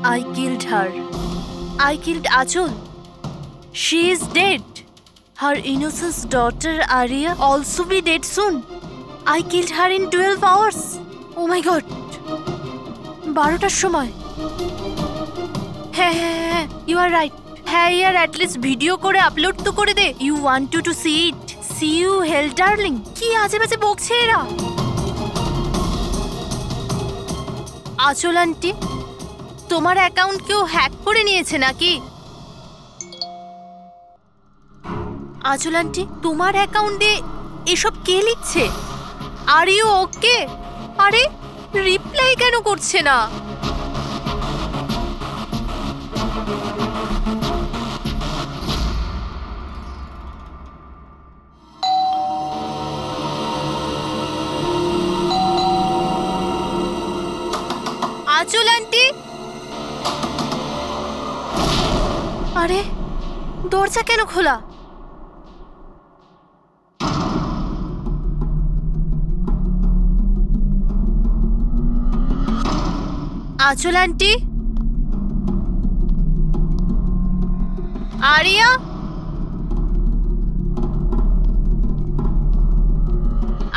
I killed her. I killed Achol. She is dead. Her innocent daughter Arya also be dead soon. I killed her in 12 hours. Oh my god. 12টার সময়। হ্যাঁ, you are right. হ্যাঁ ইয়ার at least video করে upload তো করে দে। You want to see it. See you hell darling. কি আজে বাজে বকছে এরা। আচল আন্টি, তোমার অ্যাকাউন্ট কেউ হ্যাক করে নিয়েছে নাকি? আচল আন্টি, তোমার অ্যাকাউন্টে এসব কে লিখছে? Are you okay? আরে রিপ্লাই কেন করছে না? আচল আন্টি, আরে দরজা কেন খোলা? আচল আন্টি, আরিয়া,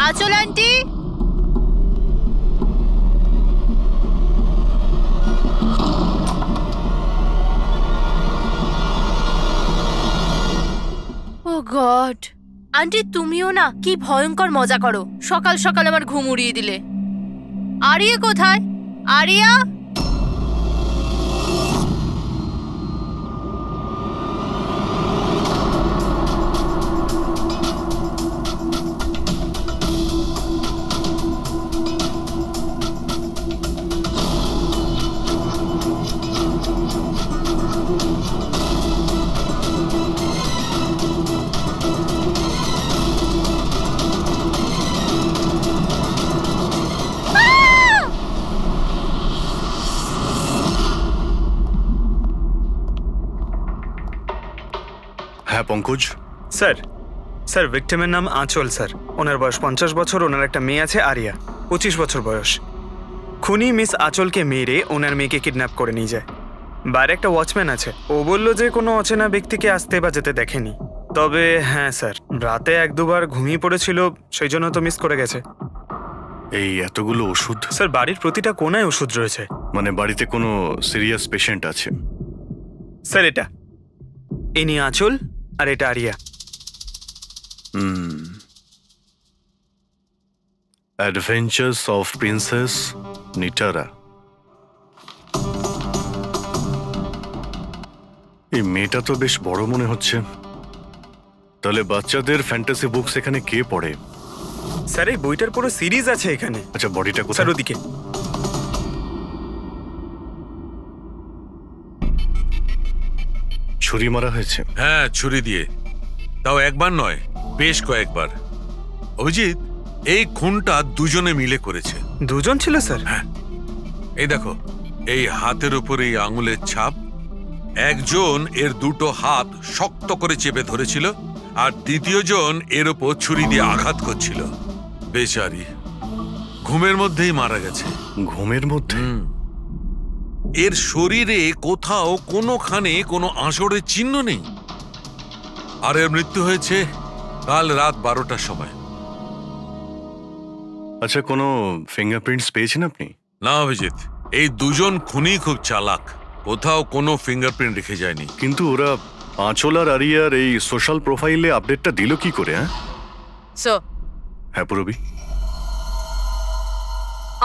আচল আন্টি, ও গড, আন্টি তুমিও না কি ভয়ঙ্কর মজা করো। সকাল সকাল আমার ঘুম উড়িয়ে দিলে। আরিয়া কোথায়? আরিয়া, হ্যাঁ পঙ্কজ স্যার, স্যার ভিক্টিমের নাম আঁচল স্যার। ওনার বয়স 50 বছর। ওনার একটা মেয়ে আছে আরিয়া, 25 বছর বয়স। খুনি মিস আঁচলকে মেরে ওনার মেয়েকে কিডন্যাপ করে নিয়ে যায়। বাইরে একটা ওয়াচম্যান আছে, ও বললো যে কোনো অচেনা ব্যক্তিকে আসতে বা যেতে দেখেনি। তবে হ্যাঁ স্যার, রাতে 1-2 বার ঘুমিয়ে পড়েছিল, সেই জন্য তো মিস করে গেছে। এই এতগুলো ওষুধ? স্যার বাড়ির প্রতিটা কোনায় ওষুধ রয়েছে। মানে বাড়িতে কোনো সিরিয়াস পেশেন্ট আছে? স্যার এটা ইনি আঁচল আর এটা Aria. Adventures of princess Nitara. এই মেয়েটা তো বেশ বড় মনে হচ্ছে। তাহলে বাচ্চাদের ফ্যান্টাসি বুকস এখানে কে পড়ে? স্যার এই বইটার পুরো সিরিজ আছে এখানে। আচ্ছা বডিটা কোথায়? স্যার ওদিকে। ছুরি মারা হয়েছে? হ্যাঁ ছুরি দিয়ে, তাও একবার নয়, বেশ কয়েকবার। অভিজিৎ, এই খুনটা দুজনে মিলে করেছে। দুজন ছিল স্যার? হ্যাঁ, এই দেখো, এই হাতের উপর এই আঙুলের ছাপ। একজন এর দুটো হাত শক্ত করে চেপে ধরেছিল, আর দ্বিতীয় জন এর উপর ছুরি দিয়ে আঘাত করছিল। বেচারি ঘুমের মধ্যেই মারা গেছে। ঘুমের মধ্যে? এর শরীরে কোথাও কোনোখানে কোনো আঁচড়ের চিহ্ন নেই। আর এর মৃত্যু হয়েছে কাল রাত 12টার সময়। আচ্ছা কোনো ফিঙ্গারপ্রিন্টস পেয়েছেন আপনি? না অভিজিৎ, এই দুজন খুনি খুব চালাক, কোথাও কোনো ফিঙ্গারপ্রিন্ট রেখে যায়নি। কিন্তু ওরা আঁচল আর আরিয়ার এই সোশ্যাল প্রোফাইলে আপডেটটা দিল কি করে? হ্যাঁ পুরবি,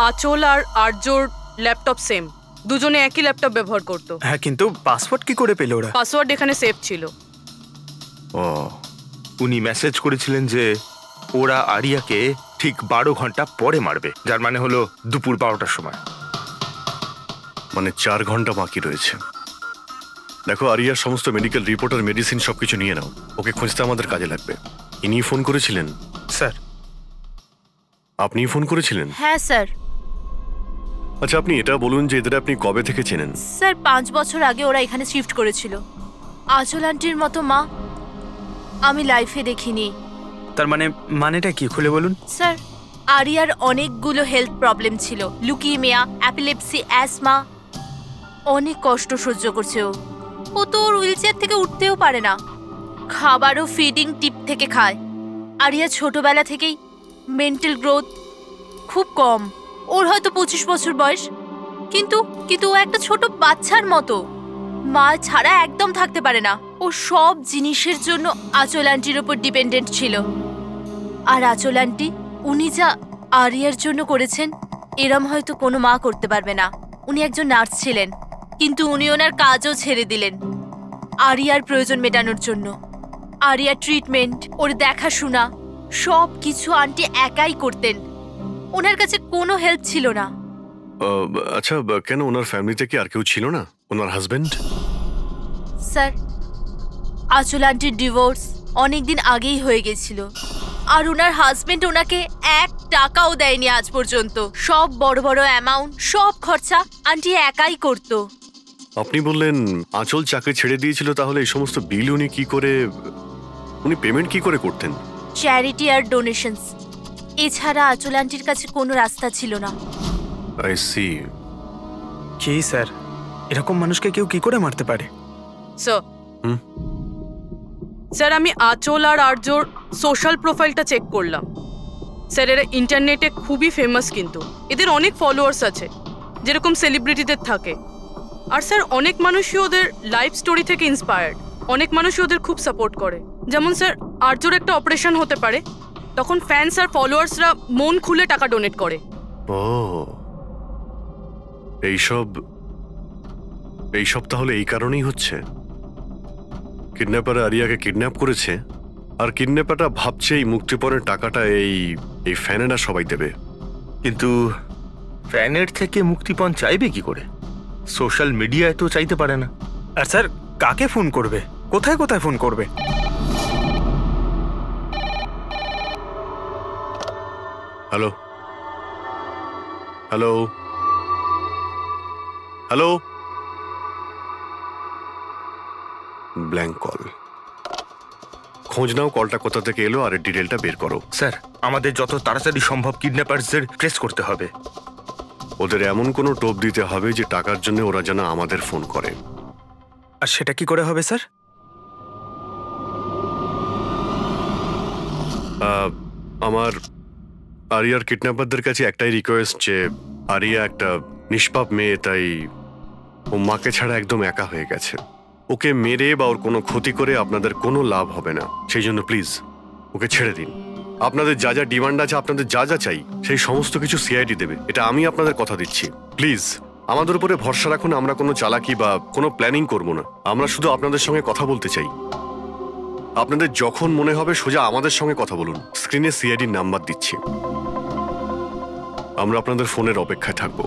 আঁচল আর আর্যর ল্যাপটপ সেম, দুজনে একই ল্যাপটপ ব্যবহার করতো। হ্যাঁ কিন্তু পাসওয়ার্ড কি করে পেল ওরা? পাসওয়ার্ড এখানে সেভ ছিল। ও, উনি মেসেজ করেছিলেন যে ওরা আরিয়াকে ঠিক 12 ঘন্টা পরে মারবে, যার মানে হলো দুপুর 12টার সময়। মানে 4 ঘন্টা বাকি রয়েছে। দেখো আরিয়ার সমস্ত মেডিকেল রিপোর্ট আর মেডিসিন সবকিছু নিয়ে নাও, ওকে খুঁজতে আমাদের কাজে লাগবে। ইনি ফোন করেছিলেন? স্যার। আপনি ফোন করেছিলেন? হ্যাঁ স্যার। আচ্ছা আপনি এটা বলুন যে এদের আপনি কবে থেকে চেনেন? স্যার 5 বছর আগে ওরা এখানে শিফট করেছিল। আঁচল আন্টির মতো মা আমি লাইফে দেখিনি। তার মানেটা কি খুলে বলুন? স্যার আরিয়ার অনেকগুলো হেলথ প্রবলেম ছিল, লুকিমিয়া, অ্যাপিলেপসি, অ্যাসমা। অনেক কষ্ট সহ্য করছে ও তো ওর হুইল চেয়ার থেকে উঠতেও পারে না, খাবারও ফিডিং টিপ থেকে খায়। আরিয়া ছোটবেলা থেকেই মেন্টাল গ্রোথ খুব কম, ওর হয়তো 25 বছর বয়স, কিন্তু ও একটা ছোট বাচ্চার মতো, মা ছাড়া একদম থাকতে পারে না। ও সব জিনিসের জন্য আঁচল আন্টির উপর ডিপেন্ডেন্ট ছিল। আর আঁচল আন্টি উনি যা আরিয়ার জন্য করেছেন এরম হয়তো কোনো মা করতে পারবে না। উনি একজন নার্স ছিলেন, কিন্তু উনি ওনার কাজও ছেড়ে দিলেন আরিয়ার প্রয়োজন মেটানোর জন্য। আরিয়ার ট্রিটমেন্ট, ওর দেখাশোনা সব কিছু আন্টি একাই করতেন, ওনার কাছে কোনো হেল্প ছিল না। আচ্ছা, কেন ওনার ফ্যামিলিতে কি আর কেউ ছিল না? ওনার হাজবেন্ড? স্যার, আঁচল আন্টির ডিভোর্স অনেকদিন আগেই হয়ে গেছিল, আর ওনার হাজবেন্ড ওনাকে 1 টাকাও দেয়নি আজ পর্যন্ত। সব বড় বড় অ্যামাউন্ট, সব খরচা আন্টি একাই করতো। আপনি বললেন আঁচল চাকরি ছেড়ে দিয়েছিল, তাহলে এই সমস্ত বিল উনি পেমেন্ট কি করে করতেন? চ্যারিটি আর ডোনেশনস, এছাড়া আঁচল আন্টির কাছে কোনো রাস্তা ছিল না। I C. কি স্যার, এরকম মানুষকে কেউ কি করে মারতে পারে? স্যার আমি আঁচল আর আর্যর সোশ্যাল প্রোফাইলটা চেক করলাম। স্যার এরা ইন্টারনেটে খুবই ফেমাস, কিন্তু এদের অনেক ফলোয়ার্স আছে যেরকম সেলিব্রিটিদের থাকে। আর স্যার অনেক মানুষই ওদের লাইফ স্টোরি থেকে ইন্সপায়ার্ড, অনেক মানুষই ওদের খুব সাপোর্ট করে। যেমন স্যার আর্যর একটা অপারেশন হতে পারে, তখন ফ্যান্স আর ফলোয়ার্সরা মন খুলে টাকা ডোনেট করে। ও, এইসব তাহলে এই কারণেই হচ্ছে। কিডন্যাপার আরিয়াকে কিডন্যাপ করেছে, আর কিডন্যাপারটা ভাবছে এই মুক্তিপণের টাকাটা এই ফ্যানেরা সবাই দেবে। কিন্তু ফ্যানের থেকে মুক্তিপণ চাইবে কি করে? সোশ্যাল মিডিয়ায় তো চাইতে পারে না। আর স্যার কাকে ফোন করবে, কোথায় কোথায় ফোন করবে? Hello hello hello, blank call. খোঁজ নাও কলটা কোথা থেকে এলো আর এর ডিটেলটা বের করো। স্যার, আমাদের যত তাড়াতাড়ি সম্ভব কিডন্যাপারদের ট্রেস করতে হবে। ওদের এমন কোনো টোপ দিতে হবে যে টাকার জন্য ওরা যেন আমাদের ফোন করে। আর সেটা কি করে হবে স্যার? আমার আরিয়ার কিডন্যাপারদের কাছে একটাই রিকোয়েস্ট যে আরিয়া একটা নিষ্পাপ মেয়ে, তাই ও মাকে ছাড়া একদম একা হয়ে গেছে। ওকে মেরে বা ওর কোনো ক্ষতি করে আপনাদের কোনো লাভ হবে না, সেই জন্য প্লিজ ওকে ছেড়ে দিন। আপনাদের যা যা ডিমান্ড আছে, আপনাদের যা যা চাই, সেই সমস্ত কিছু সিআইডি দেবে, এটা আমি আপনাদের কথা দিচ্ছি। প্লিজ আমাদের উপরে ভরসা রাখুন, আমরা কোনো চালাকি বা কোনো প্ল্যানিং করব না। আমরা শুধু আপনাদের সঙ্গে কথা বলতে চাই। আপনাদের যখন মনে হবে সোজা আমাদের সঙ্গে কথা বলুন। স্ক্রিনে সিআইডির নাম্বার দিচ্ছি, আমরা আপনাদের ফোনের অপেক্ষায় থাকবো।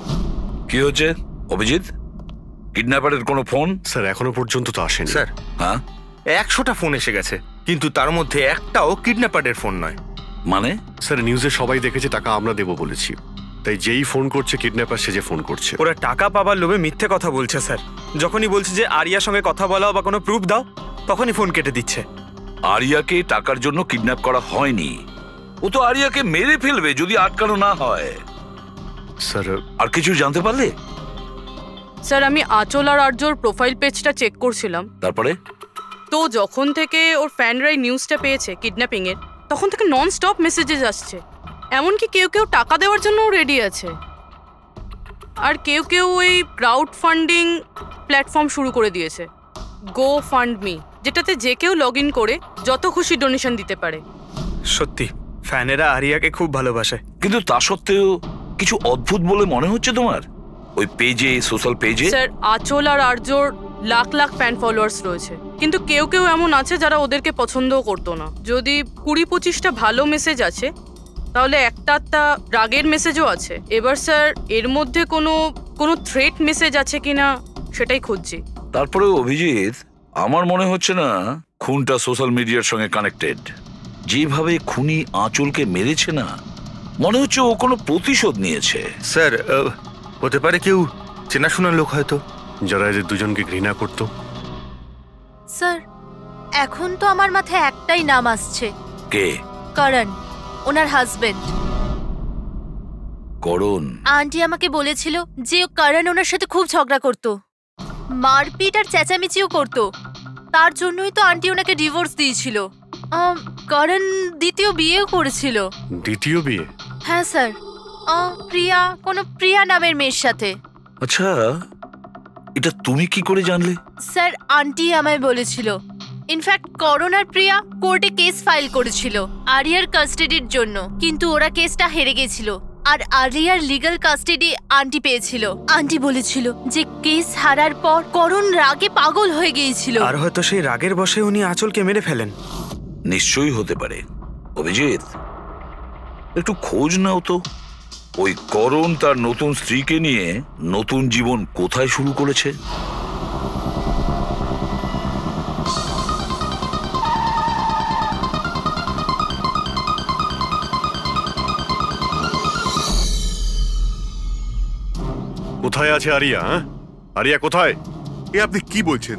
কি হচ্ছে অভিজিৎ? কিডন্যাপারের কোনো ফোন? স্যার এখনো পর্যন্ত তো আসেনি। স্যার, হ্যাঁ 100টা ফোন এসে গেছে, কিন্তু তার মধ্যে একটাও কিডন্যাপারের ফোন নয়। মানে? স্যার নিউজে সবাই দেখেছে টাকা আমরা দেবো বলেছি, তাই যেই ফোন করছে কিডন্যাপার সেজে ফোন করছে। ওরা টাকা পাবার লোভে মিথ্যে কথা বলছে স্যার। যখনই বলছে যে আরিয়ার সঙ্গে কথা বলাও বা কোনো প্রুফ দাও, তখনই ফোন কেটে দিচ্ছে। আরিয়াকে টাকার জন্য কিডন্যাপ করা হয়নি, ও তো আরিয়াকে মেরে ফেলবে যদি আটকানো না হয়। স্যার আর কিছু জানতে পারলে? স্যার আমি আঁচল আর আর্যর প্রোফাইল পেজটা চেক করছিলাম, তারপরে? তো যখন থেকে ওর ফ্যানরাই নিউজটা পেয়েছে কিডন্যাপিং এর, তখন থেকে নন স্টপ মেসেজেস আসছে। এমনকি কেউ কেউ টাকা দেওয়ার জন্যও রেডি আছে, আর কেউ কেউ ওই ক্রাউড ফান্ডিং প্ল্যাটফর্ম শুরু করে দিয়েছে, গো ফান্ড মি, যেটাতে যে কেউ লগ ইন করে যত খুশি ডোনেশন দিতে পারে। সত্যি ফ্যানেরা আরিয়াকে খুব ভালোবাসে। কিন্তু তা সত্ত্বেও কিছু অদ্ভুত বলে মনে হচ্ছে তোমার ওই পেজে, সোশ্যাল পেজে? স্যার আঁচল আর আর্যর লাখ লাখ ফ্যান ফলোয়ার্স রয়েছে, কিন্তু কেউ কেউ এমন আছে যারা ওদেরকে পছন্দও করতো না। যদি 20-25টা ভালো মেসেজ আছে, তাহলে একটা রাগের মেসেজও আছে। এবার স্যার এর মধ্যে কোনো থ্রেট মেসেজ আছে কিনা সেটাই খুঁজছি। তারপরে অভিজিৎ, আমার মনে হচ্ছে না খুনটা সোশ্যাল মিডিয়ার সঙ্গে কানেক্টেড। যেভাবে খুনি আঁচলকে মেরেছে না, মনে হচ্ছে ও কোনো প্রতিশোধ নিয়েছে। স্যার, হতে পারে কেউ চেনাশোনার লোক হয়তো, যারা এদের দুজনকে ঘৃণা করতো। স্যার এখন তো আমার মাথায় একটাই নাম আসছে। কে? করণ, ওনার হাজবেন্ড। করণ? আন্টি আমাকে বলেছিল যে করণ ওনার সাথে খুব ঝগড়া করতো। মারপিট আর চেঁচামেচিও করতো। তার জন্যই তো আন্টি ওনাকে ডিভোর্স দিয়েছিল। করণ দ্বিতীয় বিয়েও করেছিল। দ্বিতীয় বিয়ে? হ্যাঁ স্যার, প্রিয়া, কোনো প্রিয়া নামের মেয়ের সাথে। আচ্ছা, এটা তুমি কি করে জানলে? স্যার, আন্টি আমায় বলেছিল। ইনফ্যাক্ট করণ আর প্রিয়া কোর্টে কেস ফাইল করেছিল আরিয়ার কাস্টাডির জন্য, কিন্তু ওরা কেসটা হেরে গেছিল আর আরিয়ার লিগ্যাল কাস্টাডি আন্টি পেয়েছিল। আন্টি বলেছিল যে কেস হারার পর করণ রাগে পাগল হয়ে গিয়েছিল। আর হয়তো সেই রাগের বশে উনি আঁচলকে মেরে ফেলেন। নিশ্চয়ই হতে পারে। অভিজিৎ, একটু খোঁজ নাও তো, ওই করণ তার নতুন স্ত্রীকে নিয়ে নতুন জীবন কোথায় শুরু করেছে। কোথায় আছে আরিয়া? আরিয়া কোথায়? এ আপনি কি বলছেন?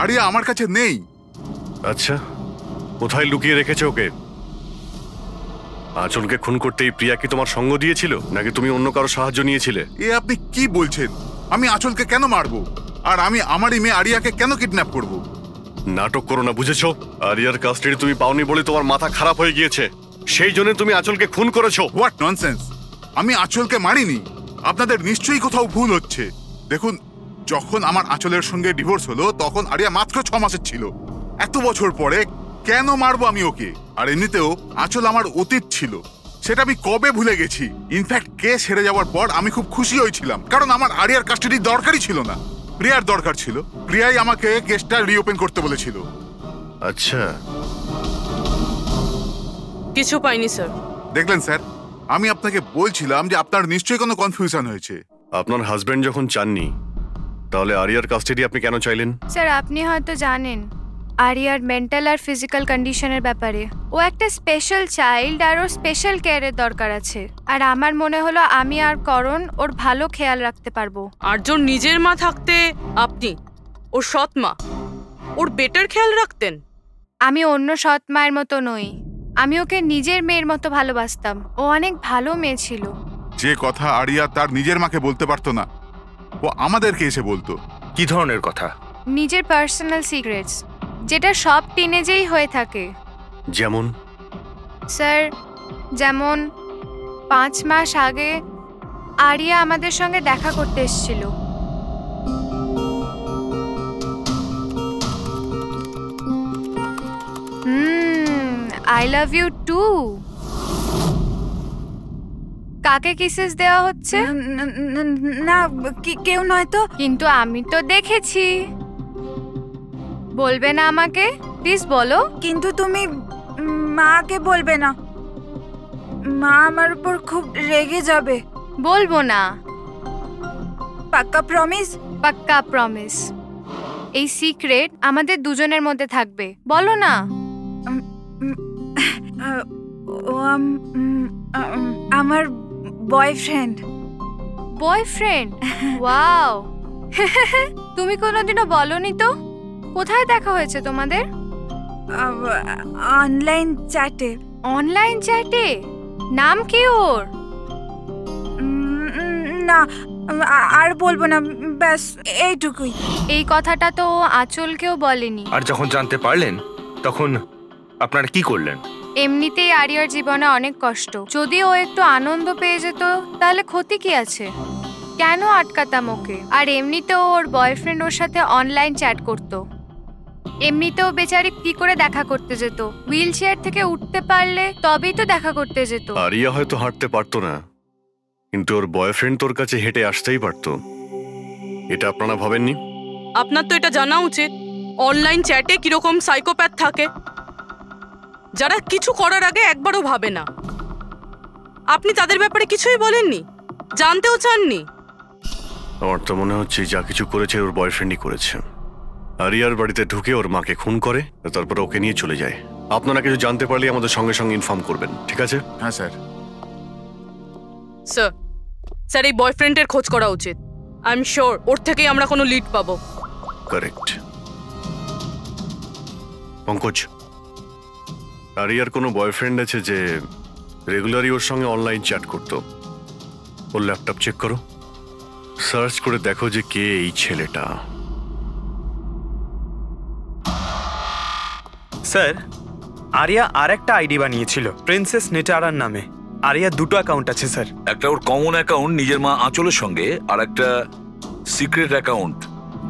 আরিয়া আমার কাছে নেই। আচ্ছা, কোথায় লুকিয়ে রেখেছে ওকে? আঁচলকে খুন করতেই প্রিয়া কি তোমার সঙ্গ দিয়েছিল, নাকি তুমি অন্য কারো সাহায্য নিয়েছিলে? এ আপনি কি বলছেন? আমি আঁচলকে কেন মারবো? আর আমি আমারই মেয়ে আরিয়াকে কেন কিডন্যাপ করব? নাটক করো না, বুঝেছো? আরিয়ার কাস্টাডি তুমি পাওনি বলে তোমার মাথা খারাপ হয়ে গিয়েছে, সেই জন্য তুমি আঁচলকে খুন করেছো। What nonsense! আমি আঁচলকে মারিনি। আপনাদের নিশ্চয়ই কোথাও ভুল হচ্ছে। দেখুন, যখন আমার আঁচলের সঙ্গে ডিভোর্স হলো তখন আরিয়া মাত্র 6 মাসের ছিল। এত বছর পরে কেন মারবো আমি ওকে? আর এমনিতেও আঁচল আমার অতীত ছিল, সেটা আমি কবে ভুলে গেছি। ইনফ্যাক্ট কেস হেরে যাওয়ার পর আমি খুব খুশি হয়েছিলাম, কারণ আমার আরিয়ার কাস্টাডি দরকারই ছিল না, প্রিয়ার দরকার ছিল। প্রিয়াই আমাকে কেসটা রিওপেন করতে বলেছিল। আচ্ছা, কিছু পাইনি স্যার। দেখলেন স্যার, আমি আপনাকে বলছিলাম যে আপনার নিশ্চয়ই কোনো কনফিউশন হয়েছে। আপনার হাজবেন্ড যখন চাননি, তাহলে আরিয়ার কাস্টাডি আপনি কেন চাইলেন? স্যার, আপনি হয়তো জানেন আরিয়ার মেন্টাল আর ফিজিক্যাল কন্ডিশনের ব্যাপারে। ও একটা স্পেশাল চাইল্ড আর ওর স্পেশাল কেয়ারের দরকার আছে। আর আমার মনে হলো আমি আর করণ ওর ভালো খেয়াল রাখতে পারবো। আর্যর নিজের মা থাকতে আপনি ওর সৎ মা, ওর বেটার খেয়াল রাখতেন। আমি অন্য সৎ মায়ের মতো নই, আমি ওকে নিজের মেয়ের মতো ভালোবাসতাম। ও অনেক ভালো মেয়ে ছিল। যে কথা আরিয়া তার নিজের মাকে বলতে পারতো না, ও আমাদেরকে এসে বলতো। কি ধরনের কথা? নিজের পার্সোনাল সিক্রেটস, যেটা সব টিনেজেই হয়ে থাকে। যেমন? স্যার, যেমন 5 মাস আগে আরিয়া আমাদের সঙ্গে দেখা করতে এসেছিল। I love you too. কাকে কিসেস দেওয়া হচ্ছে? না, কেউ নয় তো। কিন্তু আমি তো দেখেছি। বলবে না আমাকে? প্লিজ বলো। কিন্তু তুমি মাকে বলবে না, মা আমার উপর খুব রেগে যাবে। বলবো না। পাক্কা প্রমিস? পাক্কা প্রমিস। এই সিক্রেট আমাদের দুজনের মধ্যে থাকবে। বলো না। ও আমার বয়ফ্রেন্ড। বয়ফ্রেন্ড? ওয়াও। তুমি কোনোদিনও বলনি তো। কোথায় দেখা হয়েছে তোমাদের? অনলাইন চ্যাটে। অনলাইন চ্যাটে? নাম কি ওর? না, আর বলবো না, ব্যাস এইটুকুই। এই কথাটা তো আঁচলকেও বলেনি। আর যখন জানতে পারলেন তখন আপনারা কি করলেন? এমনিতেই আরিয়ার জীবনে অনেক কষ্ট, যদি ও একটু আনন্দ পেয়ে যেত তাহলে ক্ষতি কি আছে? কেন আটকাতাম ওকে? আর এমনিতেও ওর বয়ফ্রেন্ড ওর সাথে অনলাইন চ্যাট করতো। এমনিতেও বেচারি কি করে দেখা করতে যেত? হুইল চেয়ার থেকে উঠতে পারলে তবেই তো দেখা করতে যেত। আরিয়া হয়তো হাঁটতে পারতো না, কিন্তু ওর বয়ফ্রেন্ড তোর কাছে হেঁটে আসতেই পারতো। এটা আপনারা ভাবেননি? আপনার তো এটা জানা উচিত অনলাইন চ্যাটে কিরকম সাইকোপ্যাথ থাকে, যারা কিছু করার আগে একবারও ভাবে না। আপনি তাদের ব্যাপারে কিছুই বলেননি, জানতেও চাননি। আমার তো মনে হচ্ছে যা কিছু করেছে ওর বয়ফ্রেন্ডই করেছে। আরিয়ার বাড়িতে ঢুকে ওর মাকে খুন করে, তারপর ওকে নিয়ে চলে যায়। আপনারা কিছু জানতে পারলে আমাদের সঙ্গে সঙ্গে ইনফর্ম করবেন, ঠিক আছে? হ্যাঁ স্যার। স্যার, স্যার এই বয়ফ্রেন্ডের খোঁজ করা উচিত। আই এম শিওর ওর থেকেই আমরা কোনো লিড পাবো। কারেক্ট। পঙ্কজ, আরিয়ার কোনো বয়ফ্রেন্ড আছে যে রেগুলারই ওর সঙ্গে অনলাইন চ্যাট করতো? ওর ল্যাপটপ চেক করো, সার্চ করে দেখো যে কে এই ছেলেটা। স্যার, আরিয়া আর একটা আইডি বানিয়েছিল প্রিন্সেস নিটারার নামে। আরিয়ার দুটো অ্যাকাউন্ট আছে স্যার। একটা ওর কমন অ্যাকাউন্ট নিজের মা আঁচলের সঙ্গে, আর একটা সিক্রেট অ্যাকাউন্ট,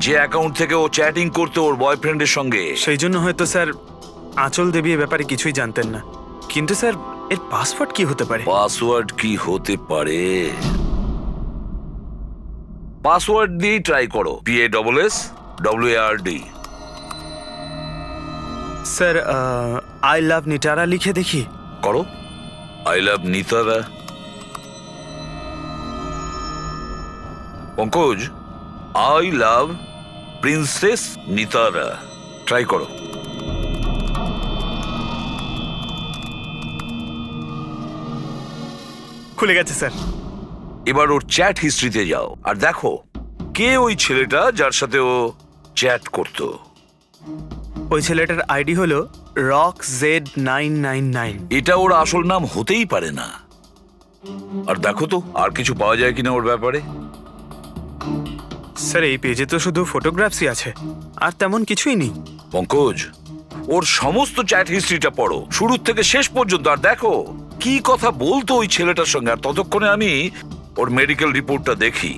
যে অ্যাকাউন্ট থেকে ও চ্যাটিং করতো ওর বয়ফ্রেন্ডের সঙ্গে। সেই জন্য হয়তো স্যার আঁচল দেবী এ ব্যাপারে কিছুই জানতেন না। কিন্তু স্যার এর পাসওয়ার্ড কি হতে পারে? পাসওয়ার্ড কি হতে পারে? পাসওয়ার্ড দিয়ে ট্রাই করো, PASSWARD। Sir I love Nitara লিখে দেখি। করো, I love Nitara. Pankaj, I love princess Nitara, try করো। খুলে গেছে স্যার। এবার ওর চ্যাট হিস্ট্রিতে যাও আর দেখো কে ওই ছেলেটা যার সাথে ও চ্যাট করত। ওই ছেলেটার আইডি হলো RockZ999। এটা ওর আসল নাম হতেই পারে না। আর দেখো তো আর কিছু পাওয়া যায় কিনা ওর ব্যাপারে। স্যার এই পেজে তো শুধু ফটোগ্রাফসই আছে, আর তেমন কিছুই নেই। পঙ্কজ, ওর সমস্ত চ্যাট হিস্ট্রিটা পড়ো শুরু থেকে শেষ পর্যন্ত, আর দেখো কি কথা বলতো ওই ছেলেটার সঙ্গে। আর ততক্ষণে আমি ওর মেডিকেল রিপোর্টটা দেখি।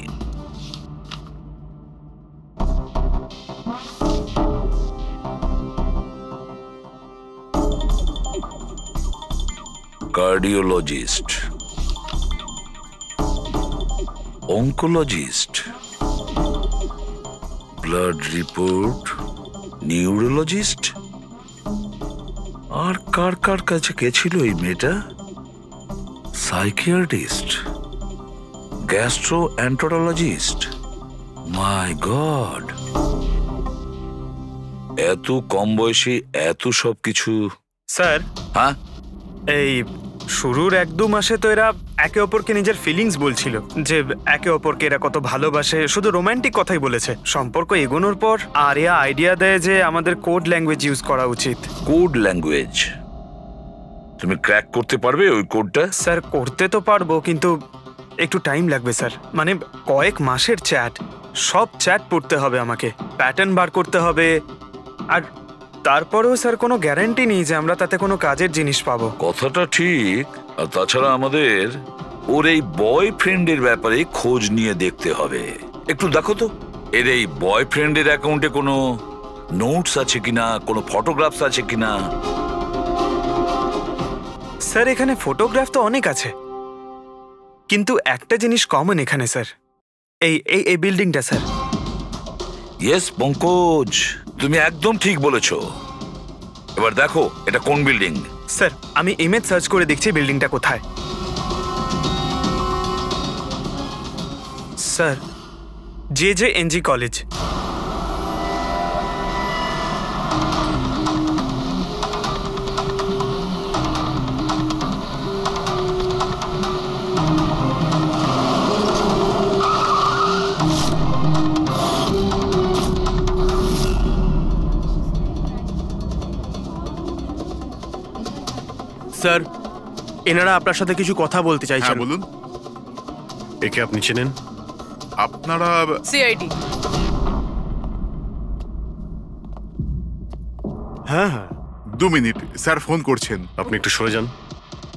Cardiologist, oncologist, blood report, neurologist. আর কার কার কাছে গেছিল এই মেয়েটা? Psychiatrist, gastroenterologist. মাই গড, এত কম বয়সে এত সব কিছু। স্যার হ্যাঁ, এই শুরুর 1-2 মাসে তো এরা একে অপরকে নিজের ফিলিংস বলছিল, যে একে অপরকে এরা কত ভালোবাসে, শুধু রোমান্টিক কথাই বলেছে। সম্পর্ক এগোনোর পর আরিয়া আইডিয়া দেয় যে আমাদের কোড ল্যাঙ্গুয়েজ ইউজ করা উচিত। Code language? তুমি ক্র্যাক করতে পারবে ওই কোডটা? স্যার করতে তো পারবো, কিন্তু একটু টাইম লাগবে স্যার। মানে কয়েক মাসের চ্যাট, সব চ্যাট পড়তে হবে আমাকে, প্যাটার্ন বার করতে হবে। আর তারপরেও স্যার কোনো গ্যারান্টি নেই যে আমরা তাতে কোনো কাজের জিনিস পাবো। কথাটা ঠিক। আর তাছাড়া আমাদের ওর এই বয়ফ্রেন্ডের ব্যাপারে খোঁজ নিয়ে দেখতে হবে। একটু দেখো তো এর এই বয়ফ্রেন্ডের অ্যাকাউন্টে কোনো নোটস আছে কিনা, কোনো ফটোগ্রাফস আছে কিনা। স্যার এখানে ফটোগ্রাফ তো অনেক আছে, কিন্তু একটা জিনিস কমন এখানে স্যার, এই এই এই বিল্ডিংটা স্যার। ইয়েস পঙ্কজ, তুমি একদম ঠিক বলেছ। এবার দেখো এটা কোন বিল্ডিং। স্যার আমি ইমেজ সার্চ করে দেখছি বিল্ডিংটা কোথায়। Sir JJNG college. স্যার এনারা আপনার সাথে কিছু কথা বলতে চাইছেন। হ্যাঁ বলুন। একে আপনি চেনেন? আপনারা সিআইডি। হ্যাঁ হ্যাঁ 2 মিনিট, স্যার ফোন করছেন। আপনি একটু সরে যান।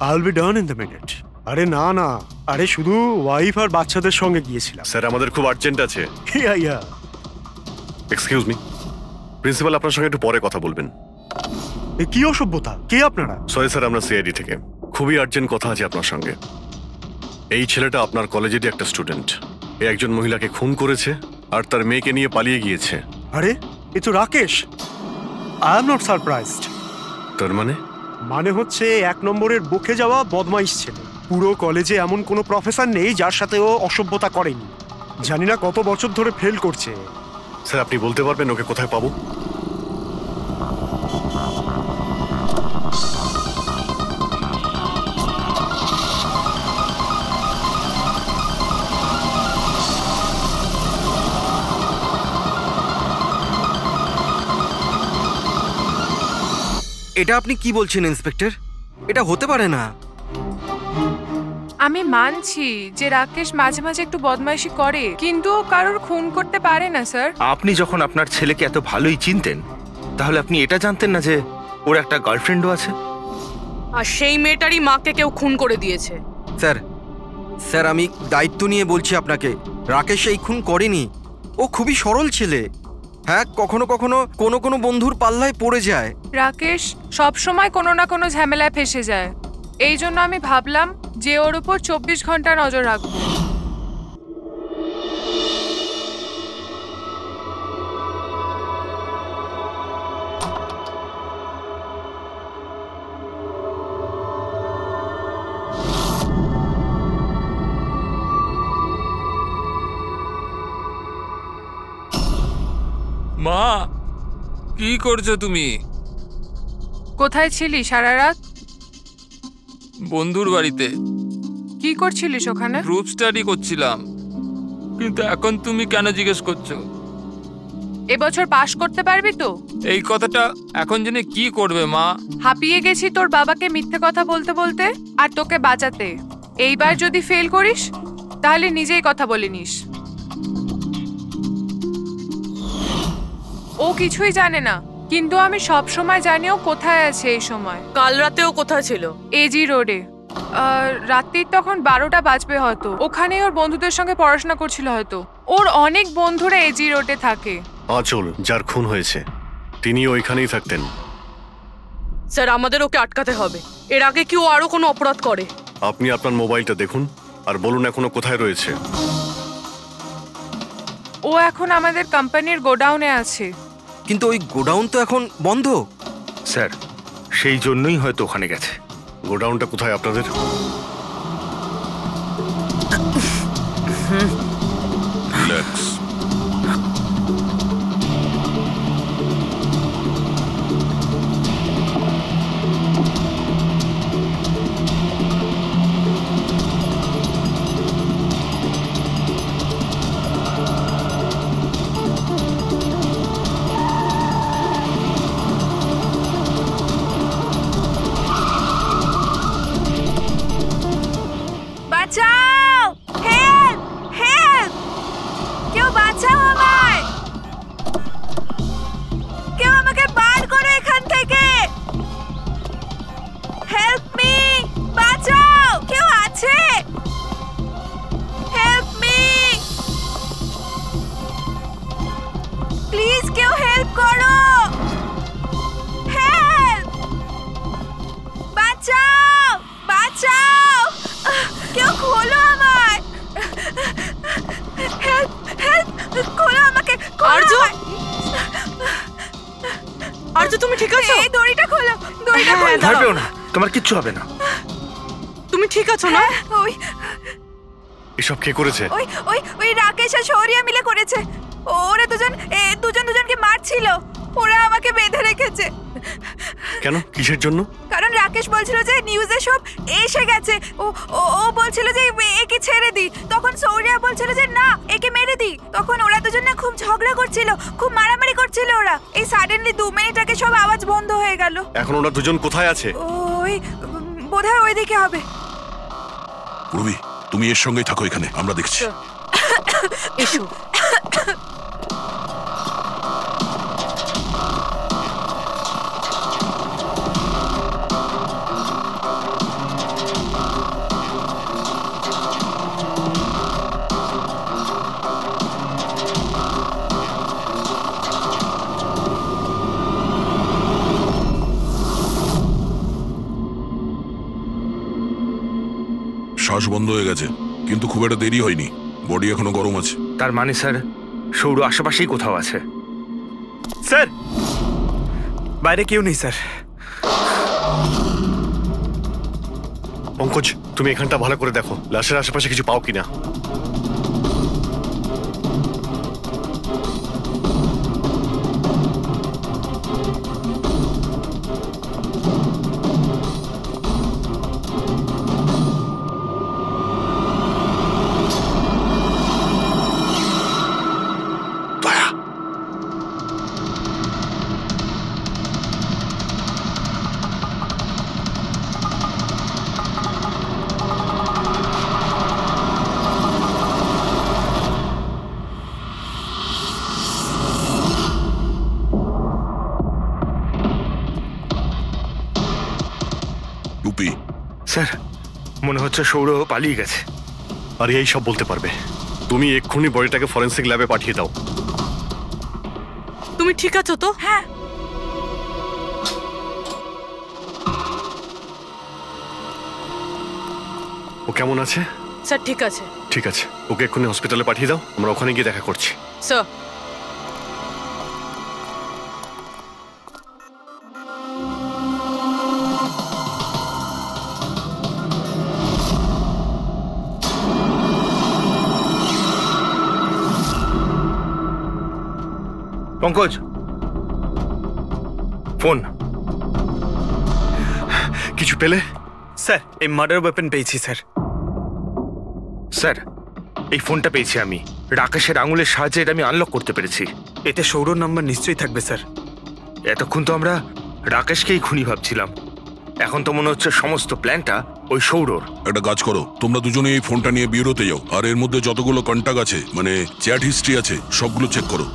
I will be done in the minute. আরে না না, আরে শুধু ওয়াইফ আর বাচ্চাদের সঙ্গে গিয়েছিলাম। স্যার আমাদের খুব আর্জেন্ট আছে। ইয়া ইয়া। এক্সকিউজ মি, প্রিন্সিপাল আপনার সঙ্গে একটু পরে কথা বলবেন। এ কি অসভ্যতা! কে আপনারা? সরি স্যার, আমরা সিআইডি থেকে। খুবই আর্জেন্ট কথা আছে আপনার সঙ্গে। এই ছেলেটা আপনার কলেজেরই একটা স্টুডেন্ট। এ একজন মহিলাকে খুন করেছে আর তার মেয়েকে নিয়ে পালিয়ে গিয়েছে। আরে এ তো Rakesh. I am not surprised. তার মানে হচ্ছে 1 নম্বরের বকে যাওয়া বদমাইশ ছেলে। পুরো কলেজে এমন কোনো প্রফেসর নেই যার সাথে ও অসভ্যতা করেনি। জানি না কত বছর ধরে ফেল করছে। স্যার আপনি বলতে পারবেন ওকে কোথায় পাবো? এটা আপনি কি বলছেন ইন্সপেক্টর? এটা হতে পারে না। আমি মানছি যে রাকেশ মাঝে মাঝে একটু বদমাইশি করে, কিন্তু ও কারোর খুন করতে পারে না স্যার। আপনি যখন আপনার ছেলেকে এত ভালোই চিনতেন, তাহলে আপনি এটা জানতেন না যে ওর একটা গার্লফ্রেন্ডও আছে। আর সেই মেয়েটারই মাকে কেউ খুন করে দিয়েছে। স্যার স্যার আমি দায়িত্ব নিয়ে বলছি আপনাকে, রাকেশ এই খুন করেনি। ও খুবই সরল ছেলে। হ্যাঁ, কখনো কখনো কোনো বন্ধুর পাল্লায় পড়ে যায়। রাকেশ সব সময় কোনো না কোনো ঝামেলায় ফেসে যায়, এই জন্য আমি ভাবলাম যে ওর উপর 24 ঘন্টা নজর রাখবো। মা, কি করছো তুমি? কোথায় ছিলি সারা রাত? বন্ধুর বাড়িতে। কি করছিলিস ওখানে? গ্রুপ স্টাডি করছিলাম। কিন্তু এখন তুমি কেন জিজ্ঞেস করছো? এবছর পাশ করতে পারবি তো? এই কথাটা এখন জেনে কি করবে মা? হাঁপিয়ে গেছি তোর বাবাকে মিথ্যে কথা বলতে বলতে আর তোকে বাঁচাতে। এইবার যদি ফেল করিস তাহলে নিজেই কথা বলে নিস। ও কিছুই জানে না, কিন্তু আমি সব সময় জানি ও কোথায় আছে। এই সময় কাল রাতেও কোথায় ছিল? এজি রোডে। রাত্রির তখন 12টা বাজবে হয়তো। ওখানে ওর বন্ধুদের সঙ্গে পড়াশোনা করছিল হয়তো। ওর অনেক বন্ধুরা এজি রোডে থাকে। আঁচল যার খুন হয়েছে তিনি ওইখানেই থাকতেন। স্যার আমাদের ওকে আটকাতে হবে। এর আগে কি ও আরো কোনো অপরাধ করে? আপনি আপনার মোবাইলটা দেখুন আর বলুন এখনো কোথায় রয়েছে। ও এখন আমাদের কোম্পানির গোডাউনে আছে। কিন্তু ওই গোডাউন তো এখন বন্ধ। স্যার সেই জন্যই হয়তো ওখানে গেছে। গোডাউনটা কোথায় আপনাদের? রিল্যাক্স। বাঁচাও! হেল্প! হেল্প! কেউ বাঁচাও আমায়! কেউ আমাকে বার করো এখান থেকে! Help me! বাঁচাও! কেউ আছে? Help me! প্লিজ কেউ হেল্প করো! হেল্প! বাঁচাও! বাঁচাও! কেউ খোলো আমায়! হেল্প! হেল্প! খোলো আমাকে! আরজু! আরজু তুমি ঠিক আছো? এই দড়িটা খোলো! দড়িটা খোলো! ভয় পেও না, তোমার কিচ্ছু হবে না। তুমি ঠিক আছো না? ওই এসব কে করেছে? ওই ওই ওই রাকেশ আর শৌরিয়া মিলে করেছে। ওরা দুজনকে মারছিল। ওরা আমাকে বেঁধে রেখেছে। কেন? কিসের জন্য? কারণ রাকেশ বলছিল যে নিউজে সব এসে গেছে। ও ও বলছিল যে একে ছেড়ে দি। তখন শৌরিয়া বলছিল যে না, একে মেরে দি। তখন ওরা দুজন না খুব ঝগড়া করছিল, খুব মারামারি করছিল ওরা। এই সাডেনলি 2 মিনিট আগে সব আওয়াজ বন্ধ হয়ে গেল। এখন ওরা দুজন কোথায় আছে? ওই বোধহয় ওইদিকে হবে। পূর্বী, তুমি এর সঙ্গেই থাকো এখানে, আমরা দেখছি। এসো। শ্বাস বন্ধ হয়ে গেছে, কিন্তু খুব একটা দেরি হয়নি। বডি এখনো গরম আছে। তার মানে স্যার সৌর আশেপাশেই কোথাও আছে। স্যার বাইরে কেউ নেই স্যার। পঙ্কজ, তুমি এখানটা ভালো করে দেখো, লাশের আশেপাশে কিছু পাও কিনা। স্যার মনে হচ্ছে সৌর পালিয়ে গেছে। আরিয়া এই সব বলতে পারবে। তুমি এক্ষুনি বডিটাকে ফরেন্সিক ল্যাবে পাঠিয়ে দাও। তুমি ঠিক আছো তো? হ্যাঁ। ও কেমন আছে? স্যার ঠিক আছে। ঠিক আছে, ওকে এক্ষুনি হসপিটালে পাঠিয়ে দাও, আমরা ওখানে গিয়ে দেখা করছি। Sir Pankaj phone. কিছু পেলে? স্যার এই মার্ডার ওয়েপন পেয়েছি স্যার। স্যার এই ফোনটা পেয়েছি আমি, রাকেশের আঙুলের সাহায্যে এটা আমি আনলক করতে পেরেছি। এতে সৌরভ নাম্বার নিশ্চয়ই থাকবে স্যার। এতক্ষণ তো আমরা রাকেশকেই খুনি ভাবছিলাম, এখন তো মনে হচ্ছে সমস্ত প্ল্যানটা ওই সৌরর। একটা কাজ করো, তোমরা দুজনে এই ফোনটা নিয়ে বিউরোতে যাও, আর এর মধ্যে যতগুলো কন্টাক্ট আছে মানে চ্যাট হিস্ট্রি আছে সবগুলো চেক করো।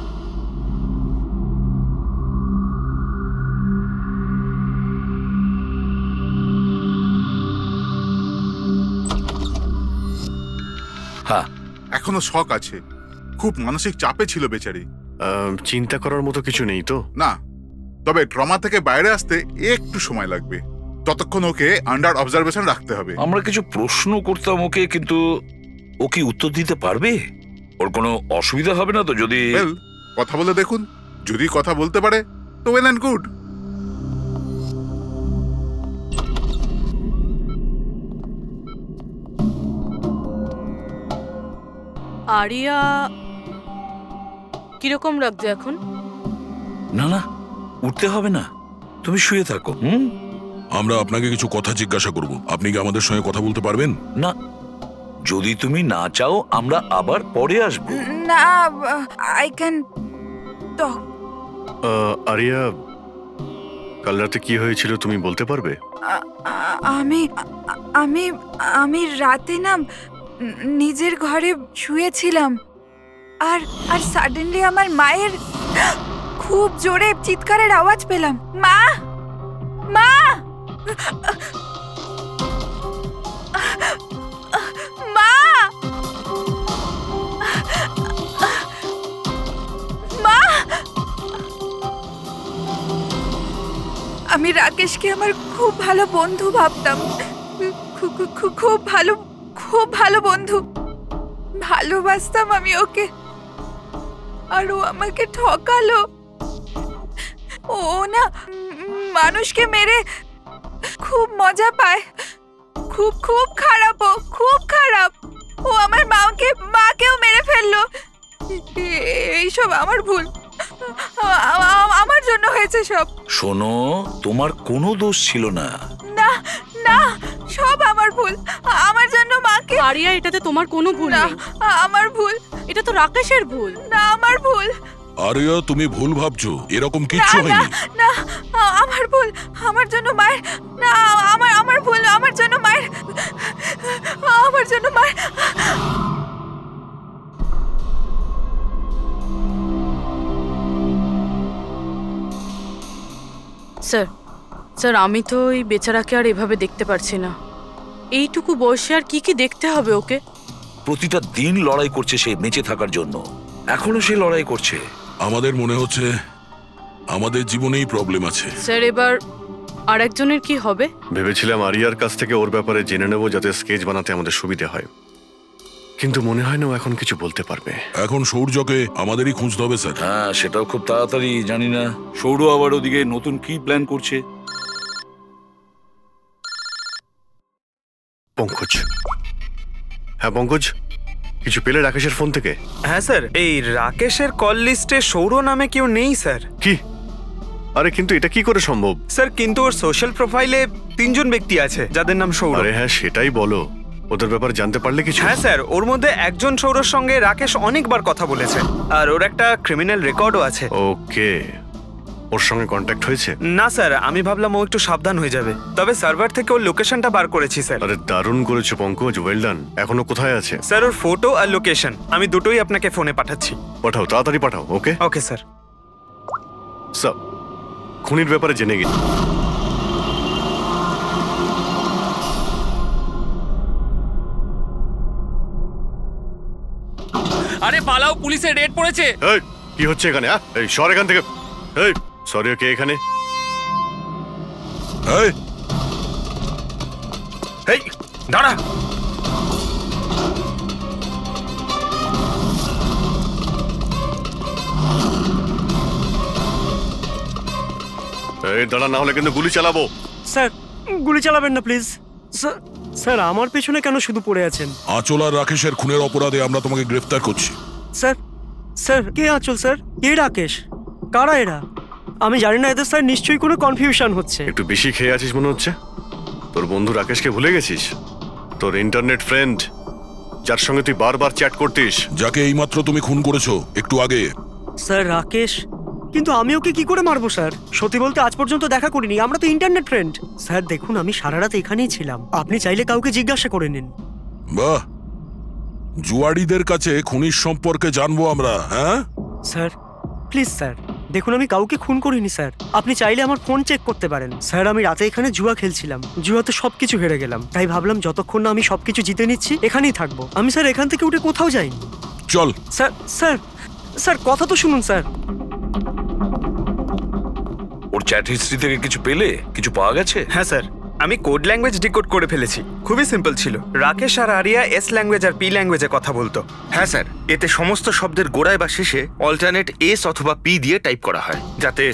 হ্যাঁ, এখনো শক আছে, খুব মানসিক চাপে ছিল বেচারি। চিন্তা করার মতো কিছু নেই তো? না, তবে ট্রমা থেকে বাইরে আসতে একটু সময় লাগবে, ততক্ষণ ওকে আন্ডার অবজারভেশন রাখতে হবে। আমরা কিছু প্রশ্ন করতাম ওকে, কিন্তু ও কি উত্তর দিতে পারবে? ওর কোনো অসুবিধা হবে না তো? যদি কথা বলে দেখুন, যদি কথা বলতে পারে তো ওয়েল অ্যান্ড গুড। আরিয়া কিরকম লাগছে এখন? না না, উঠতে হবে না, তুমি শুয়ে থাকো। আমরা আপনাকে কিছু কথা জিজ্ঞাসা করব, আপনি কি আমাদের সঙ্গে কথা বলতে পারবেন? না, যদি তুমি না চাও আমরা আবার পরে আসবো। না, আই ক্যান টক। আরিয়া, কাল রাতে কি হয়েছিল তুমি বলতে পারবে? আমি আমি আমি রাতে না নিজের ঘরে শুয়েছিলাম, আর আর সাডেনলি আমার মায়ের খুব জোরে চিৎকারের আওয়াজ পেলাম। মা, মা, মা, মা। আমি রাকেশকে আমার খুব ভালো বন্ধু ভাবতাম, খুব ভালো বন্ধু ভালোবাসতাম আমি ওকে, আর ও আমাকে ঠকালো। ও না মানুষকে মেরে খুব মজা পায়, খুব খুব খারাপ, ও খুব খারাপ। ও আমার মাকেও মেরে ফেললো। এইসব আমার ভুল, আমার জন্য হয়েছে সব। শোনো, তোমার কোনো দোষ ছিল না। না না, সব আমার ভুল, আমার জন্য মাকে। আরিয়া, এটাতে তোমার কোনো ভুল নেই। আমার ভুল, এটা তো রাকেশের ভুল। না, আমার ভুল। আরিয়া, তুমি ভুল ভাবছো, এরকম কিচ্ছু হয়নি। না, আমার ভুল, আমার জন্য মায়ের। না, আমার ভুল, আমার জন্য মায়ের, আমার জন্য মায়ের। স্যার, স্যার আমি তো এই বেচারাকে আর এভাবে দেখতে পারছি না। এইটুকু বয়সে আর কি কি দেখতে হবে ওকে? প্রতিটা দিন লড়াই করছে সে বেঁচে থাকার জন্য, এখনো সে লড়াই করছে। আমাদের মনে হচ্ছে আমাদের জীবনেই প্রবলেম আছে। স্যার, এবার আর একজনের কি হবে? ভেবেছিলাম আরিয়ার কাছ থেকে ওর ব্যাপারে জেনে নেব, যাতে স্কেচ বানাতে আমাদের সুবিধা হয়, কিন্তু মনে হয় না ও এখন কিছু বলতে পারবে। এখন সৌর্যকে আমাদেরই খুঁজতে হবে স্যার। হ্যাঁ, সেটাও খুব তাড়াতাড়ি। জানি না সৌর আবার ওদিকে নতুন কি প্ল্যান করছে। পঙ্কজ। হ্যাঁ পঙ্কজ, কিছু পেলে রাকেশের ফোন থেকে? হ্যাঁ স্যার, এই রাকেশের কল লিস্টে সৌর নামে কেউ নেই স্যার। কি? আরে কিন্তু এটা কি করে সম্ভব? স্যার, কিন্তু ওর সোশ্যাল প্রোফাইলে 3 জন ব্যক্তি আছে যাদের নাম সৌর। আরে হ্যাঁ, সেটাই বলো, ওদের ব্যাপারে জানতে পারলে কিছু? হ্যাঁ স্যার, ওর মধ্যে একজন সৌরর সঙ্গে রাকেশ অনেকবার কথা বলেছে, আর ওর একটা ক্রিমিনাল রেকর্ডও আছে। ওকে, ওর সঙ্গে কন্ট্যাক্ট হয়েছে? না স্যার, আমি ভাবলাম ও একটু সাবধান হয়ে যাবে, তবে সার্ভার থেকে ওর লোকেশনটা বার করেছি স্যার। আরে দারুণ করেছো পঙ্কজ, ওয়েল ডান। এখনো কোথায় আছে? স্যার, ওর ফটো আর লোকেশন আমি দুটোই আপনাকে ফোনে পাঠাচ্ছি। পাঠাও, তাড়াতাড়ি পাঠাও। ওকে ওকে স্যার। স্যার, খুনির ব্যাপারে জেনে গেছি। আরে পালাও, পুলিশের রেড পড়েছে। এই কি হচ্ছে এখানে? এই সর এখান থেকে। এই সরি, কে এখানে? এই এই দাঁড়া। এই দাঁড়া, না হলে কিন্তু গুলি চালাবো। স্যার গুলি চালাবেন না প্লিজ। স্যার আমার পেছনে কেন শুধু পড়ে আছেন? আঁচল আর রাকেশের খুনের অপরাধে আমরা তোমাকে গ্রেফতার করছি। স্যার স্যার কে আঁচল স্যার? কে রাকেশ? কারা এরা? আমি জানি না এদের স্যার, নিশ্চয়ই কোনো কনফিউশন হচ্ছে। একটু বেশি খেয়ে আছিস মনে হচ্ছে। তোর বন্ধু রাকেশকে ভুলে গেছিস? তোর ইন্টারনেট ফ্রেন্ড, যার সঙ্গে তুই বারবার চ্যাট করতিস, যাকে এইমাত্র তুমি খুন করেছো একটু আগে। স্যার রাকেশ? কিন্তু আমি ওকে কি করে মারবো স্যার? সত্যি বলতে আজ পর্যন্ত দেখা করিনি, আমরা তো ইন্টারনেট ফ্রেন্ড। স্যার দেখুন, আমি সারা রাত এখানেই ছিলাম, আপনি চাইলে কাউকে জিজ্ঞাসা করে নিন। বাহ, জুয়াড়িদের কাছে খুনির সম্পর্কে জানবো আমরা। হ্যাঁ স্যার প্লিজ স্যার, দেখুন আমি কাউকে খুন করিনি স্যার, আপনি চাইলে আমার ফোন চেক করতে পারেন। স্যার আমি রাতে এখানে জুয়া খেলছিলাম, জুয়াতে সবকিছু হেরে গেলাম, তাই ভাবলাম যতক্ষণ না আমি সবকিছু জিতে নিচ্ছি এখানেই থাকবো। আমি স্যার এখান থেকে উঠে কোথাও যাইনি। চল। স্যার স্যার স্যার কথা তো শুনুন স্যার। ওর চ্যাট হিস্ট্রি থেকে কিছু পেলে? কিছু পাওয়া গেছে? হ্যাঁ স্যার, আমি কোড ল্যাঙ্গুয়েজ ডিকোড করে ফেলেছি। খুবই সিম্পল ছিল। রাকেশ আর আরিয়া এস ল্যাঙ্গুয়েজ আর পি ল্যাঙ্গুয়েজে কথা বলতো। হ্যাঁ স্যার, এতে সমস্ত শব্দের গোড়ায় বা শেষে অল্টারনেট এস অথবা পি দিয়ে টাইপ করা হয়, যাতে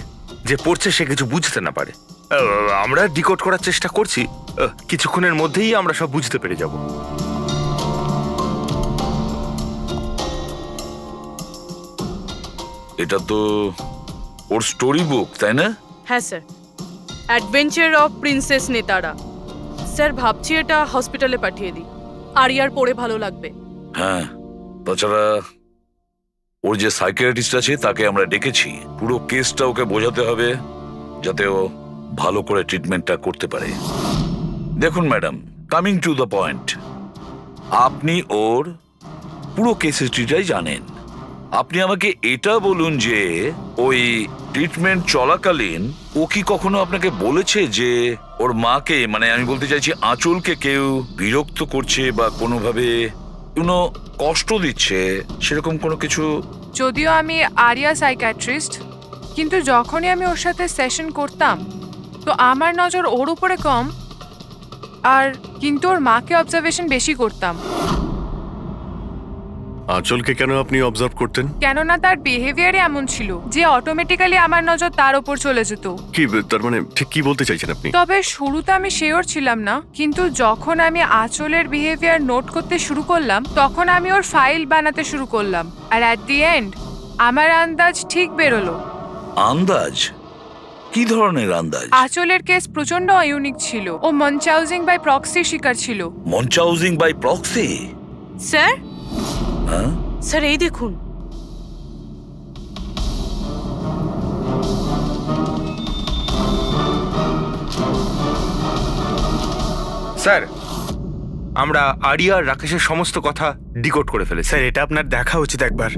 যে পড়ছে সে কিছু বুঝতে না পারে। আমরা ডিকোড করার চেষ্টা করছি, কিছুক্ষণের মধ্যেই আমরা সব বুঝতে পেরে যাব। এটা তো ওর স্টোরি বুক, তাই না? হ্যাঁ স্যার, অ্যাডভেঞ্চার অফ প্রিন্সেস নেতারা। স্যার ভাবছি এটা হসপিটালে পাঠিয়ে দিই, আরিয়ার পড়ে ভালো লাগবে। হ্যাঁ, তাছাড়া ওর যে সাইকিয়াট্রিস্ট আছে তাকে আমরা ডেকেছি। পুরো কেসটা ওকে বোঝাতে হবে, যাতে ও ভালো করে ট্রিটমেন্টটা করতে পারে। দেখুন madam, coming to the point, আপনি ওর পুরো কেস হিস্ট্রিটাই জানেন। আপনি আমাকে এটা বলুন যে ওই ট্রিটমেন্ট চলাকালীন ও কি কখনো আপনাকে বলেছে যে ওর মাকে, মানে আমি বলতে চাইছি আঁচলকে, কেউ বিরক্ত করছে বা কোনোভাবে কোনো কষ্ট দিচ্ছে, সেরকম কোনো কিছু? যদিও আমি আরিয়া সাইকিয়াট্রিস্ট, কিন্তু যখনই আমি ওর সাথে সেশন করতাম তো আমার নজর ওর উপরে কম, আর কিন্তু ওর মাকে অবজারভেশন বেশি করতাম। আঁচলকে কেন আপনি অবজার্ভ করতেন? কেননা তার বিহেভিয়ারে এমন ছিল যে অটোমেটিক্যালি আমার নজর তার উপর চলে যেত। কি তার মানে, ঠিক কি বলতে চাইছেন আপনি? তবে শুরুতে আমি শিওর ছিলাম না, কিন্তু যখন আমি আঁচলের বিহেভিয়ার নোট করতে শুরু করলাম তখন আমি ওর ফাইল বানাতে শুরু করলাম, আর অ্যাট দি এন্ড আমার আন্দাজ ঠিক বেরোলো। আন্দাজ? কি ধরনের আন্দাজ? আঁচলের কেস প্রচন্ড ইউনিক ছিল। ও মনচাউজিং বাই প্রক্সি শিকার ছিল। মনচাউজিং বাই প্রক্সি? স্যার হ্যাঁ স্যার, এই দেখুন। স্যার, আমরা আরিয়া আর রাকেশের সমস্ত কথা ডিকোড করে ফেলেছি। স্যার এটা আপনার দেখা উচিত একবার।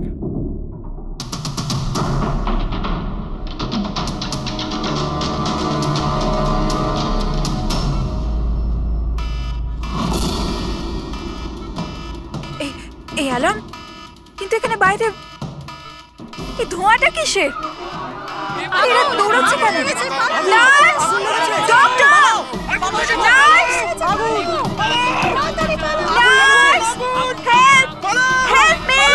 এই অ্যালার্ম, কিন্তু এখানে বাইরে এই ধোঁয়াটা কিসের? এরা দৌড়াচ্ছে কেন? Nurse! Doctor! Nurse! Nurse! Help! Help me!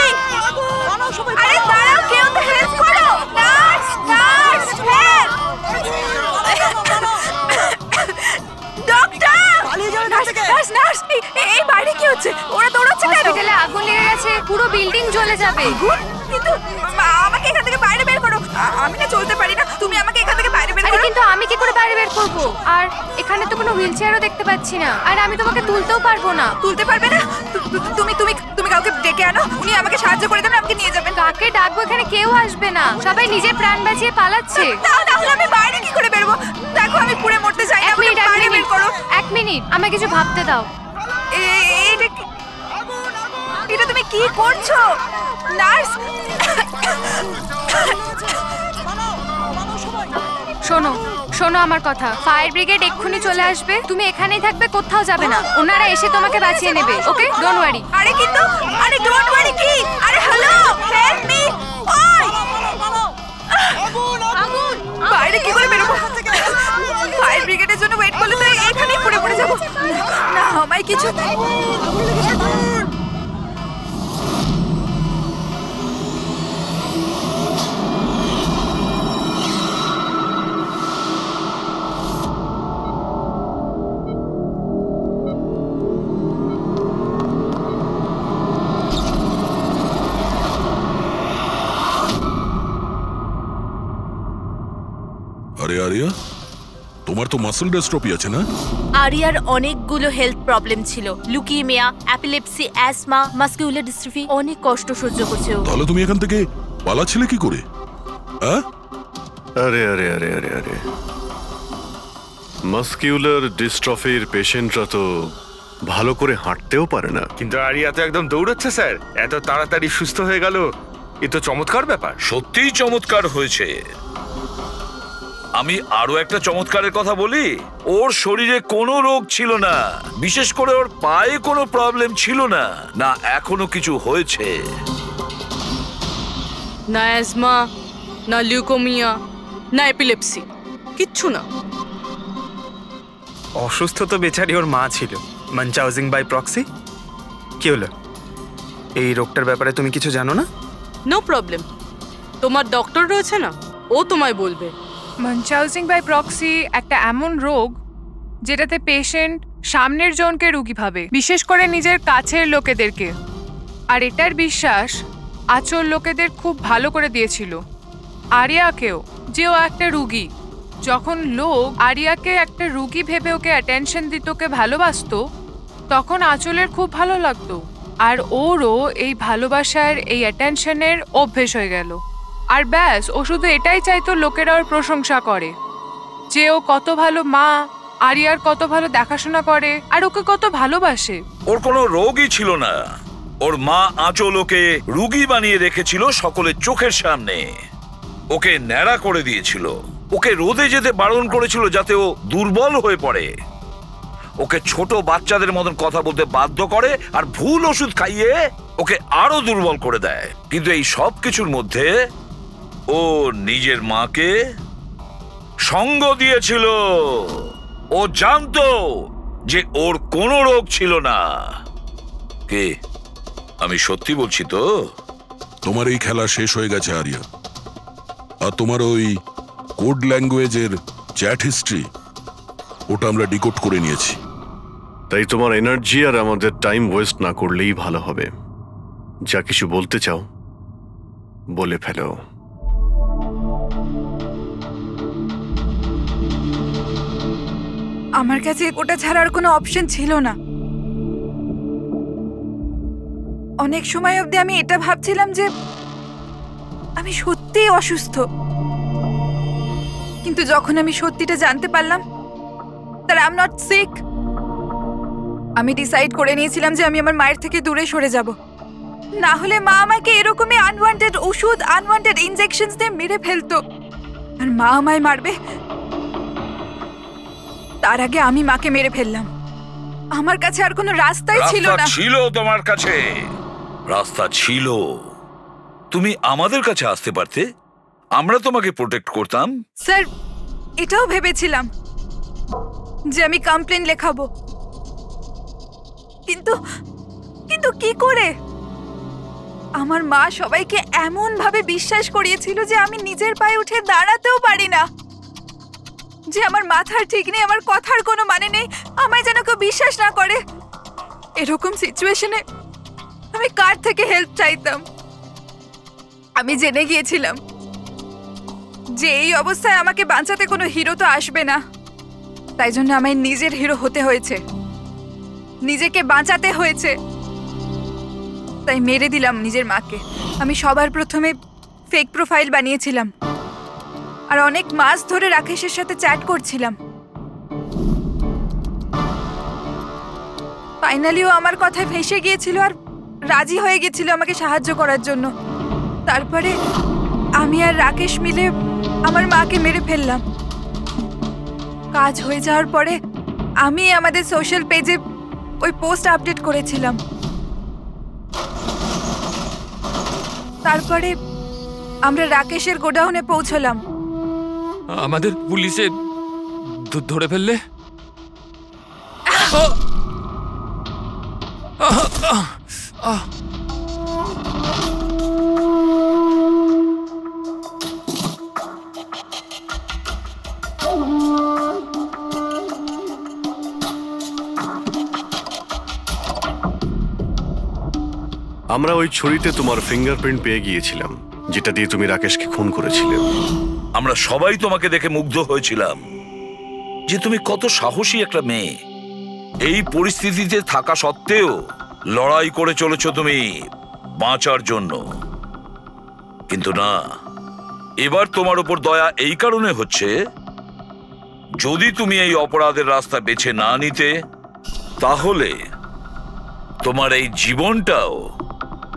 আরে দাঁড়াও, কেউ তো হেল্প করো! Nurse! Nurse! Help! Doctor! Nurse! Nurse! এই বাইরে কি হচ্ছে? ওরা দৌড়াচ্ছে কেন? হসপিটালে আগুন লেগে গেছে, পুরো বিল্ডিং জ্বলে যাবে। আগুন? কিন্তু আমাকে এখান থেকে বাইরে বের করো। আমি না চলতে পারি না, তুমি আমাকে এখান থেকে বাইরে বের করো। কিন্তু আমি কি করে বাইরে বের করব? আর এখানে তো কোনো হুইলচেয়ারও দেখতে পাচ্ছি না, আর আমি তোমাকে তুলতেও পারবো না। তুলতে পারবে না? তুমি তুমি তুমি কাউকে ডেকে আনো, উনি আমাকে সাহায্য করে দেবেন, আমাকে নিয়ে যাবেন। কাকে ডাকবো? এখানে কেউ আসবে না, সবাই নিজের প্রাণ বাঁচিয়ে পালাচ্ছে। তাহলে আমি বাইরে কি করে বেরোবো? দেখো আমি পুড়ে মরতে চাই না, আমাকে বাইরে বের করো। এক মিনিট, আমাকে কিছু ভাবতে দাও। এটা তুমি কি করছো নার্স? শোনো শোনো আমার কথা, ফায়ার ব্রিগেড এক্ষুনি চলে আসবে, তুমি এখানেই থাকবে, কোথাও যাবে না, ওনারা এসে তোমাকে বাঁচিয়ে নেবে। ওকে, ডোন্ট ওয়ারি। আরে কিন্তু, আরে ডোন্ট ওয়ারি কি? আরে হ্যালো, হেল্প মি! ওই! আগুন! বাইরে কি করে বেরোবো? ফায়ার ব্রিগেডের জন্য ওয়েট করলে তো এখানেই পড়ে যাবো। না, আমায় কিছু আরে আরিয়া, তোমার তো মাসল ডিস্ট্রফি আছে না? আরিয়ার অনেকগুলো হেলথ প্রবলেম ছিল, লুকিমিয়া, অ্যাপিলেপসি, অ্যাসমা, মাসকুলার ডিস্ট্রফি, অনেক কষ্ট সহ্য করছে ও। তাহলে তুমি এখান থেকে পালাচ্ছিলে কি করে? আরে আরে আরে আরে আরে মাসকুলার ডিস্ট্রফির পেশেন্টরা তো ভালো করে হাঁটতেও পারে না। কিন্তু আরিয়া তো একদম দৌড়াচ্ছে স্যার, এত তাড়াতাড়ি সুস্থ হয়ে গেল, এ তো চমৎকার ব্যাপার। সত্যিই চমৎকার হয়েছে। আমি আরো একটা চমৎকারের কথা বলি, ওর শরীরে কোনো রোগ ছিল না, বিশেষ করে ওর পায়ে কোনো প্রবলেম ছিল না, না এখনো কিছু হয়েছে। না অ্যাজমা, না লিউকোমিয়া, না এপিলেপসি, কিচ্ছু না। অসুস্থ তো বেচারি ওর মা ছিল, মানচাউজিং বাই প্রক্সি। কি হলো, এই রোগটার ব্যাপারে তুমি কিছু জানো না? নো প্রবলেম, তোমার ডক্টর রয়েছে না, ও তোমায় বলবে। মানচাউজিং বাই প্রক্সি একটা এমন রোগ যেটাতে পেশেন্ট সামনের জনকে রোগী ভাবে, বিশেষ করে নিজের কাছের লোকেদেরকে। আর এটার বিশ্বাস আচল লোকেদের খুব ভালো করে দিয়েছিল আরিয়াকেও, যে ও একটা রুগী। যখন লোক আরিয়াকে একটা রুগী ভেবে ওকে অ্যাটেনশন দিত, ওকে ভালোবাসতো, তখন আচলের খুব ভালো লাগতো। আর ওরও এই ভালোবাসার, এই অ্যাটেনশনের অভ্যেস হয়ে গেল। আর ব্যাস, ও শুধু এটাই চাইতো লোকেরা ওর প্রশংসা করে, যে ও কত ভালো মা, আরিয়ার কত ভালো দেখাশোনা করে, আর ওকে কত ভালোবাসে। ওর কোনো রোগই ছিল না, ওর মা আঁচল ওকে রুগী বানিয়ে রেখেছিল সকলের চোখের সামনে। ওকে ন্যাড়া করে দিয়েছিল, ওকে রোদে যেতে বারণ করেছিল যাতে ও দুর্বল হয়ে পড়ে, ওকে ছোট বাচ্চাদের মতন কথা বলতে বাধ্য করে, আর ভুল ওষুধ খাইয়ে ওকে আরো দুর্বল করে দেয়। কিন্তু এই সব কিছুর মধ্যে ও নিজের মাকে সঙ্গ দিয়েছিল। ও জানতো যে ওর কোনো রোগ ছিল না। কে, আমি সত্যি বলছি তো? তোমার এই খেলা শেষ হয়ে গেছে আরিয়া। আর তোমার ওই কোড ল্যাঙ্গুয়েজের চ্যাট হিস্ট্রি, ওটা আমরা ডিকোড করে নিয়েছি। তাই তোমার এনার্জি আর আমাদের টাইম ওয়েস্ট না করলেই ভালো হবে। যা কিছু বলতে চাও বলে ফেলো। আমার কাছে ওটা ছাড়া আর কোনো অপশন ছিল না। অনেক সময় অবধি আমি এটা ভাবছিলাম যে আমি সত্যিই অসুস্থ, কিন্তু যখন আমি সত্যিটা জানতে পারলাম that I'm not sick, আমি ডিসাইড করে নিয়েছিলাম যে আমি আমার মায়ের থেকে দূরে সরে যাব। না হলে মা আমাকে এরকমই আনওয়ান্টেড ওষুধ, আনওয়ান্টেড ইনজেকশনস দিয়ে মেরে ফেলতো। আর মা আমায় মারবে তার আগে আমি মাকে মেরে ফেললাম। আমার কাছে আর কোনো রাস্তাই ছিল না। ছিল তোমার কাছে রাস্তা ছিল, তুমি আমাদের কাছে আসতে পারতে, আমরা তোমাকে প্রোটেক্ট করতাম। স্যার, এটাও ভেবেছিলাম যে আমি কমপ্লেন লেখাবো, কিন্তু কিন্তু কি করে? আমার মা সবাইকে এমন ভাবে বিশ্বাস করিয়েছিল যে আমি নিজের পায়ে উঠে দাঁড়াতেও পারি না, যে আমার মাথার ঠিক নেই, আমার কথার কোনো মানে নেই, আমায় যেন কেউ বিশ্বাস না করে। এরকম সিচুয়েশনে আমি কার থেকে হেল্প চাইতাম? আমি জেনে গিয়েছিলাম যে এই অবস্থায় আমাকে বাঁচাতে কোনো হিরো তো আসবে না, তাই জন্য আমায় নিজের হিরো হতে হয়েছে, নিজেকে বাঁচাতে হয়েছে। তাই মেরে দিলাম নিজের মাকে। আমি সবার প্রথমে ফেক প্রোফাইল বানিয়েছিলাম, আর অনেক মাস ধরে রাকেশের সাথে চ্যাট করছিলাম। ফাইনালি ও আমার কথায় ফেঁসে গিয়েছিল আর রাজি হয়ে গেছিল আমাকে সাহায্য করার জন্য। তারপরে আমি আর রাকেশ মিলে আমার মাকে মেরে ফেললাম। কাজ হয়ে যাওয়ার পরে আমি আমাদের সোশ্যাল পেজে ওই পোস্ট আপডেট করেছিলাম। তারপরে আমরা রাকেশের গোডাউনে পৌঁছলাম। আমাদের পুলিশে ধরে ফেললে? আমরা ওই ছুরিতে তোমার ফিঙ্গারপ্রিন্ট পেয়ে গিয়েছিলাম, যেটা দিয়ে তুমি রাকেশকে খুন করেছিলে। আমরা সবাই তোমাকে দেখে মুগ্ধ হয়েছিলাম যে তুমি কত সাহসী একটা মেয়ে। এই পরিস্থিতিতে থাকা সত্ত্বেও লড়াই করে চলেছো তুমি বাঁচার জন্য। কিন্তু না, এবার তোমার উপর দয়া এই কারণে হচ্ছে, যদি তুমি এই অপরাধের রাস্তা বেছে না নিতে, তাহলে তোমার এই জীবনটাও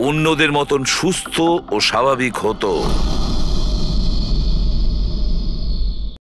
অন্যদের মতন সুস্থ ও স্বাভাবিক হতো।